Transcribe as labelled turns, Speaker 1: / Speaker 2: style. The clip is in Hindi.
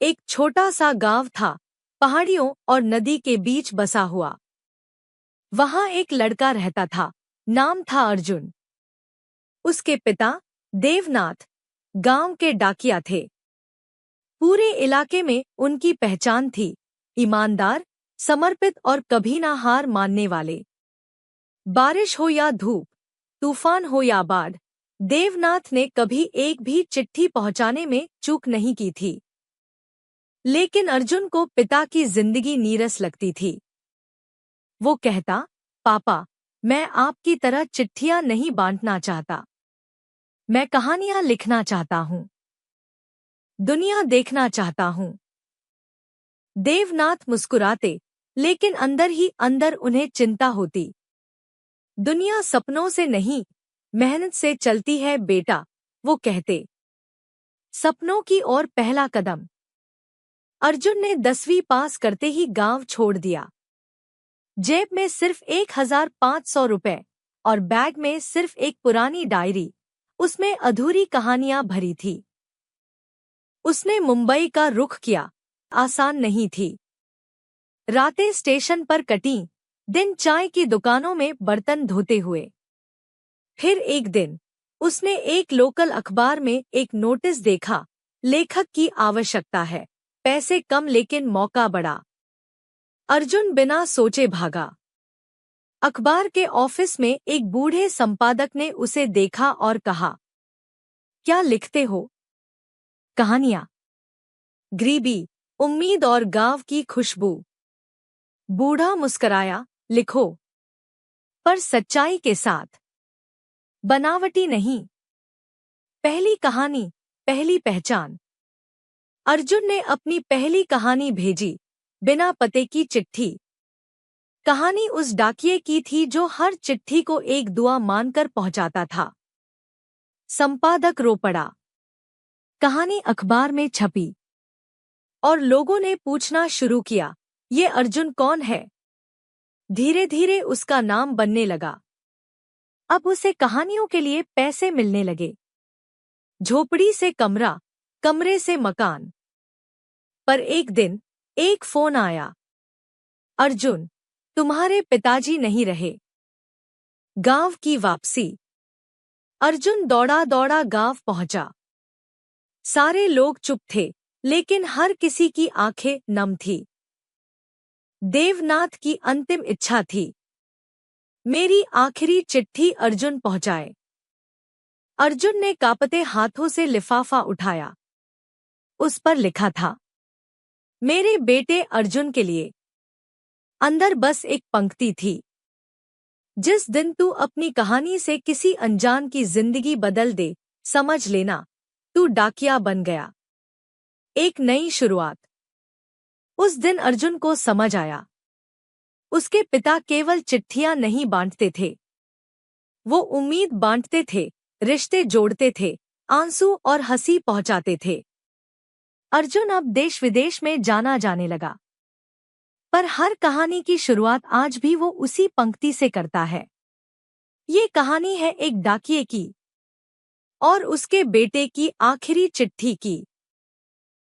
Speaker 1: एक छोटा सा गांव था, पहाड़ियों और नदी के बीच बसा हुआ। वहां एक लड़का रहता था, नाम था अर्जुन। उसके पिता देवनाथ गांव के डाकिया थे। पूरे इलाके में उनकी पहचान थी, ईमानदार, समर्पित और कभी ना हार मानने वाले। बारिश हो या धूप, तूफान हो या बाढ़, देवनाथ ने कभी एक भी चिट्ठी पहुंचाने में चूक नहीं की थी। लेकिन अर्जुन को पिता की जिंदगी नीरस लगती थी। वो कहता, पापा, मैं आपकी तरह चिट्ठियां नहीं बांटना चाहता। मैं कहानियां लिखना चाहता हूँ, दुनिया देखना चाहता हूँ। देवनाथ मुस्कुराते, लेकिन अंदर ही अंदर उन्हें चिंता होती। दुनिया सपनों से नहीं, मेहनत से चलती है बेटा, वो कहते। सपनों की ओर पहला कदम। अर्जुन ने 10वीं पास करते ही गांव छोड़ दिया। जेब में सिर्फ 1,500 रुपए और बैग में सिर्फ एक पुरानी डायरी, उसमें अधूरी कहानियां भरी थी। उसने मुंबई का रुख किया। आसान नहीं थी। रातें स्टेशन पर कटीं, दिन चाय की दुकानों में बर्तन धोते हुए। फिर एक दिन उसने एक लोकल अखबार में एक नोटिस देखा, लेखक की आवश्यकता है, पैसे कम लेकिन मौका बड़ा। अर्जुन बिना सोचे भागा। अखबार के ऑफिस में एक बूढ़े संपादक ने उसे देखा और कहा, क्या लिखते हो? कहानियां, गरीबी, उम्मीद और गांव की खुशबू। बूढ़ा मुस्कराया, लिखो, पर सच्चाई के साथ, बनावटी नहीं। पहली कहानी, पहली पहचान। अर्जुन ने अपनी पहली कहानी भेजी, बिना पते की चिट्ठी। कहानी उस डाकिये की थी जो हर चिट्ठी को एक दुआ मानकर पहुंचाता था। संपादक रो पड़ा। कहानी अखबार में छपी और लोगों ने पूछना शुरू किया, ये अर्जुन कौन है? धीरे धीरे उसका नाम बनने लगा। अब उसे कहानियों के लिए पैसे मिलने लगे। झोपड़ी से कमरा, कमरे से मकान। पर एक दिन एक फोन आया, अर्जुन, तुम्हारे पिताजी नहीं रहे। गांव की वापसी। अर्जुन दौड़ा दौड़ा गांव पहुंचा। सारे लोग चुप थे, लेकिन हर किसी की आंखें नम थी। देवनाथ की अंतिम इच्छा थी, मेरी आखिरी चिट्ठी अर्जुन पहुंचाए। अर्जुन ने कांपते हाथों से लिफाफा उठाया। उस पर लिखा था, मेरे बेटे अर्जुन के लिए। अंदर बस एक पंक्ति थी, जिस दिन तू अपनी कहानी से किसी अनजान की जिंदगी बदल दे, समझ लेना, तू डाकिया बन गया। एक नई शुरुआत। उस दिन अर्जुन को समझ आया, उसके पिता केवल चिट्ठियां नहीं बांटते थे, वो उम्मीद बांटते थे, रिश्ते जोड़ते थे, आंसू और हंसी पहुंचाते थे। अर्जुन अब देश विदेश में जाना जाने लगा, पर हर कहानी की शुरुआत आज भी वो उसी पंक्ति से करता है। ये कहानी है एक डाकिये की और उसके बेटे की आखिरी चिट्ठी की।